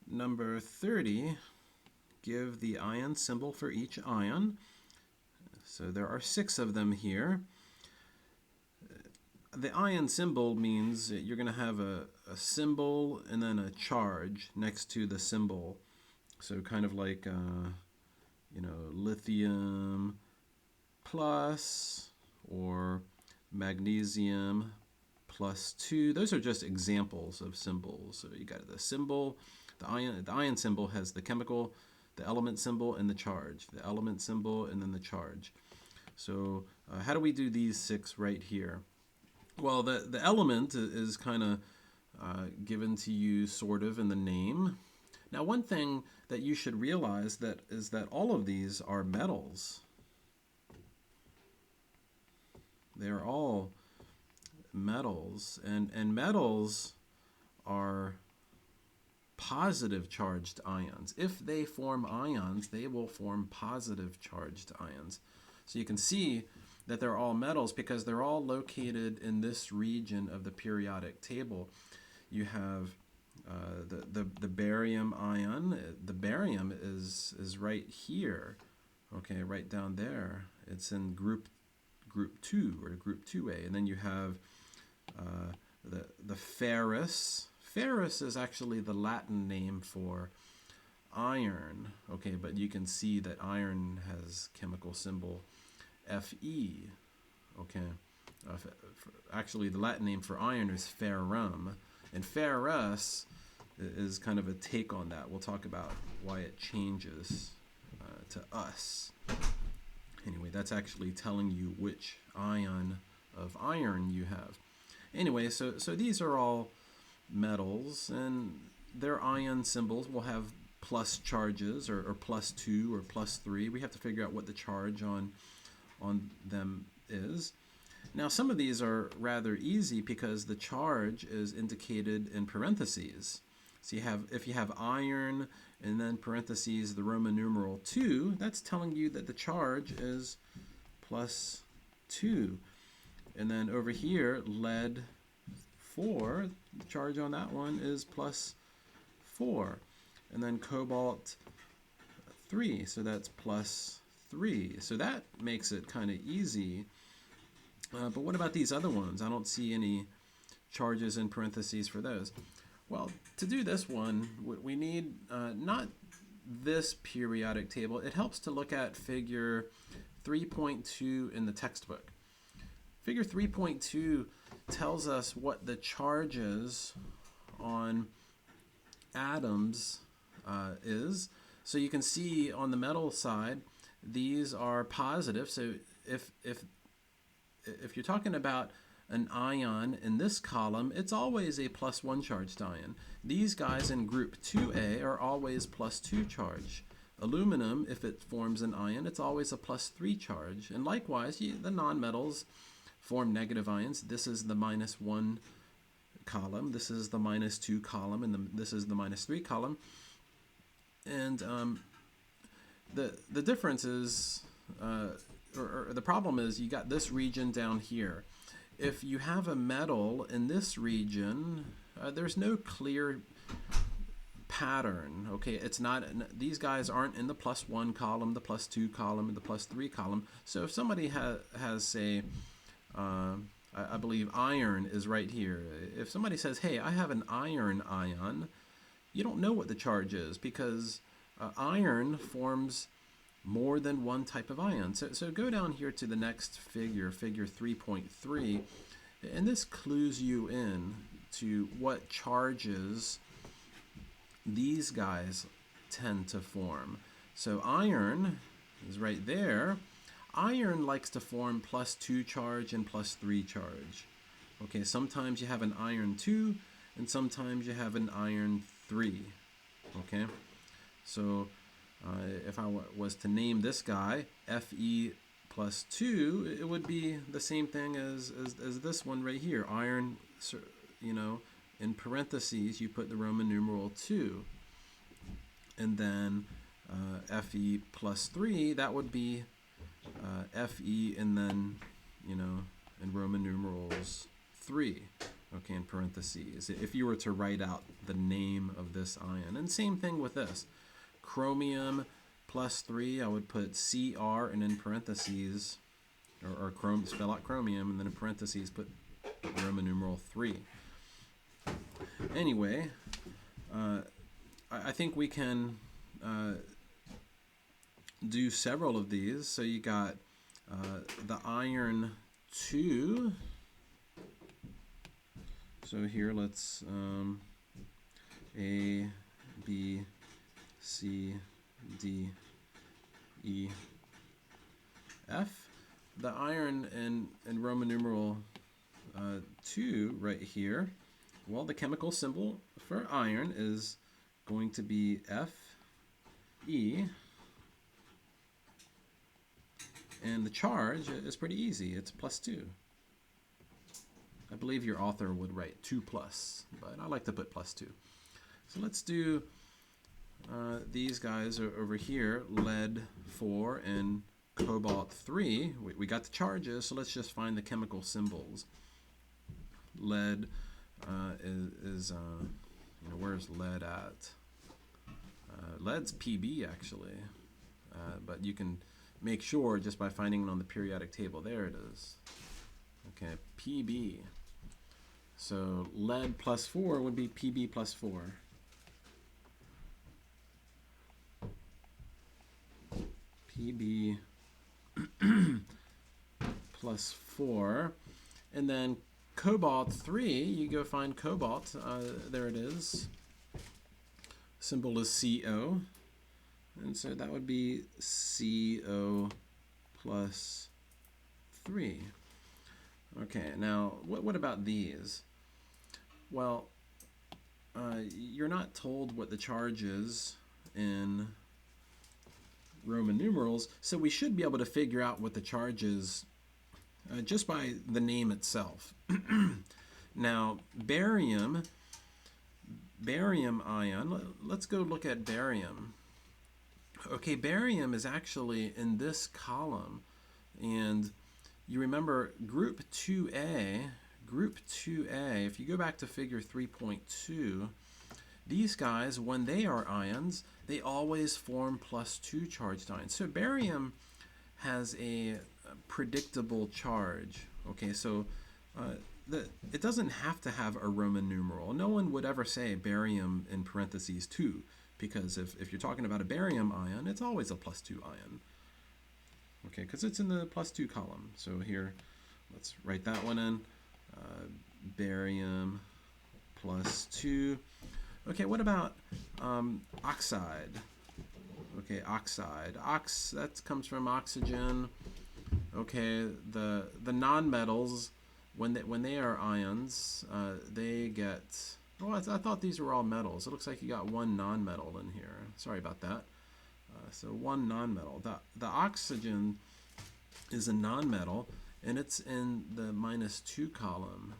number 30, give the ion symbol for each ion. So there are 6 of them here. The ion symbol means you're going to have a symbol and then a charge next to the symbol. So kind of like, lithium plus or magnesium +2. Those are just examples of symbols. So you got the symbol, the ion symbol has the chemical, the element symbol, and the charge. The element symbol and then the charge. So how do we do these 6 right here? Well, the element is kind of given to you sort of in the name. Now, one thing that you should realize is that all of these are metals. They're all metals, and metals are positive charged ions. If they form ions, they will form positive charged ions. So you can see that they're all metals because they're all located in this region of the periodic table. You have the barium ion. The barium is right here, okay, right down there. It's in group 2 or group 2A, and then you have the ferrous. Ferrous is actually the Latin name for iron, okay, but you can see that iron has chemical symbol Fe, okay. Actually, the Latin name for iron is ferrum, and ferrous is kind of a take on that. We'll talk about why it changes to us. Anyway, that's actually telling you which ion of iron you have. Anyway, so these are all metals, and their ion symbols will have plus charges or +2 or +3. We have to figure out what the charge on them is. Now, some of these are rather easy because the charge is indicated in parentheses. So if you have iron and then parentheses the Roman numeral 2, that's telling you that the charge is +2. And then over here, lead 4, the charge on that one is +4. And then cobalt 3, so that's +3. So that makes it kind of easy. But what about these other ones? I don't see any charges in parentheses for those. Well, to do this one, we need not this periodic table. It helps to look at figure 3.2 in the textbook. Figure 3.2 tells us what the charges on atoms is. So you can see on the metal side, these are positive. So if you're talking about an ion in this column, it's always a +1 charged ion. These guys in group 2A are always +2 charge. Aluminum, if it forms an ion, it's always a +3 charge. And likewise, the nonmetals form negative ions. This is the -1 column, this is the -2 column, and this is the -3 column. And the difference is, or the problem is, you got this region down here. If you have a metal in this region, there's no clear pattern. Okay, it's not. These guys aren't in the +1 column, the +2 column, and the +3 column. So if somebody has say, I believe iron is right here. If somebody says, "Hey, I have an iron ion," you don't know what the charge is because iron forms more than one type of ion. So go down here to the next figure, figure 3.3, and this clues you in to what charges these guys tend to form. So iron is right there. Iron likes to form +2 charge and +3 charge. Okay, sometimes you have an iron 2 and sometimes you have an iron 3. Okay, so if I was to name this guy Fe +2, it would be the same thing as this one right here. Iron, in parentheses, you put the Roman numeral 2. And then Fe +3, that would be Fe and then, in Roman numerals 3. okay, in parentheses, if you were to write out the name of this ion. And same thing with this. Chromium plus 3, I would put Cr and in parentheses, or spell out chromium, and then in parentheses put Roman numeral 3. Anyway, I think we can do several of these. So you got the iron 2. So here let's A, B, C, D, E, F. The iron in Roman numeral 2 right here, well, the chemical symbol for iron is going to be Fe, and the charge is pretty easy. It's +2. I believe your author would write 2+, but I like to put +2. So let's do these guys are over here, lead 4 and cobalt 3. We got the charges, so let's just find the chemical symbols. Lead is where's lead at? Lead's Pb actually, but you can make sure just by finding it on the periodic table. There it is. Okay, Pb. So lead +4 would be Pb +4. Pb +4. And then cobalt 3, you go find cobalt. There it is. Symbol is CO. And so that would be CO +3. Okay, now what about these? Well, you're not told what the charge is in Roman numerals, so we should be able to figure out what the charge is just by the name itself. Now, barium ion, let's go look at barium. Okay, barium is actually in this column, and you remember group 2A, if you go back to figure 3.2, these guys, when they are ions, they always form +2 charged ions. So barium has a predictable charge. Okay, so it doesn't have to have a Roman numeral. No one would ever say barium in parentheses 2, because if you're talking about a barium ion, it's always a +2 ion. Okay, because it's in the +2 column. So here, let's write that one in. Barium +2. Okay, what about oxide? Okay, oxide. That comes from oxygen. Okay, the nonmetals, when they are ions, they get. Oh, I thought these were all metals. It looks like you got one nonmetal in here. Sorry about that. So one nonmetal. The oxygen is a nonmetal, and it's in the -2 column.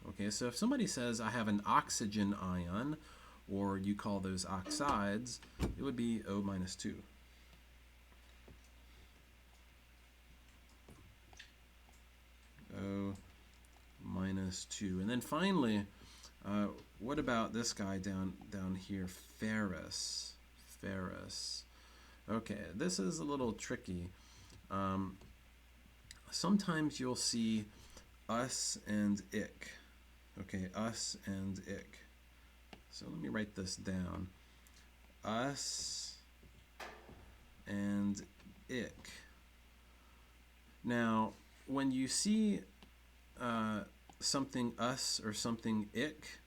Okay, so if somebody says I have an oxygen ion, or you call those oxides, it would be O -2. O -2. And then finally, what about this guy down here, ferrous? Ferrous. Okay, this is a little tricky. Sometimes you'll see us and ick. Okay, us and ick. So let me write this down. Us and ick. Now, when you see something us or something ick,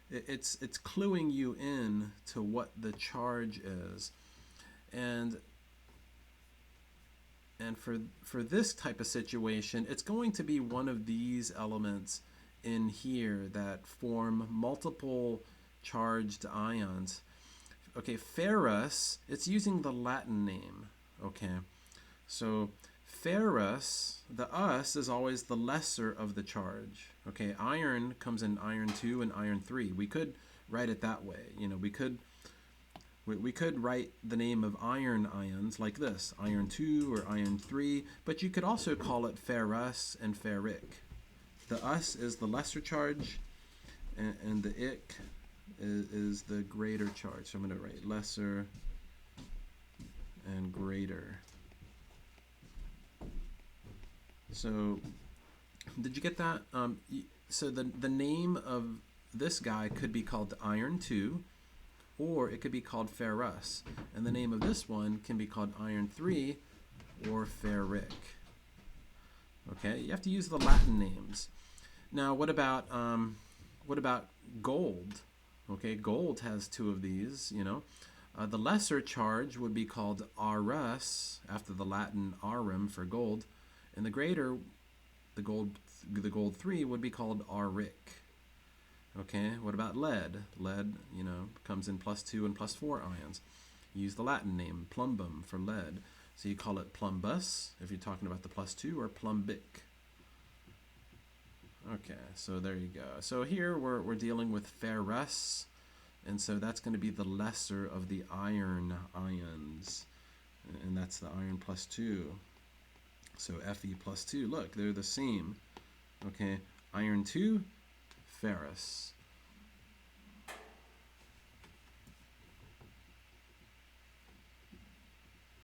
it's cluing you in to what the charge is. And for this type of situation, it's going to be one of these elements in here that form multiple charged ions. Okay, ferrous, it's using the Latin name. Okay, so ferrous, the us is always the lesser of the charge. Okay, iron comes in iron 2 and iron 3. We could write it that way. You know, we could write the name of iron ions like this, iron 2 or iron 3, but you could also call it ferrous and ferric. the us is the lesser charge, and the ick is the greater charge. So I'm going to write lesser and greater. So did you get that? So the name of this guy could be called iron 2, or it could be called ferrous. And the name of this one can be called iron 3 or ferric. Okay, you have to use the Latin names. Now, what about gold? Okay, gold has 2 of these, you know. The lesser charge would be called auros, after the Latin aurum for gold, and the greater, the gold 3 would be called auric. Okay, what about lead? Lead, you know, comes in +2 and +4 ions. You use the Latin name plumbum for lead. So you call it plumbus if you're talking about the +2, or plumbic. Okay, so there you go. So here we're dealing with ferrous, and so that's going to be the lesser of the iron ions, and that's the iron +2. So Fe +2, look, they're the same. Okay, iron 2, ferrous.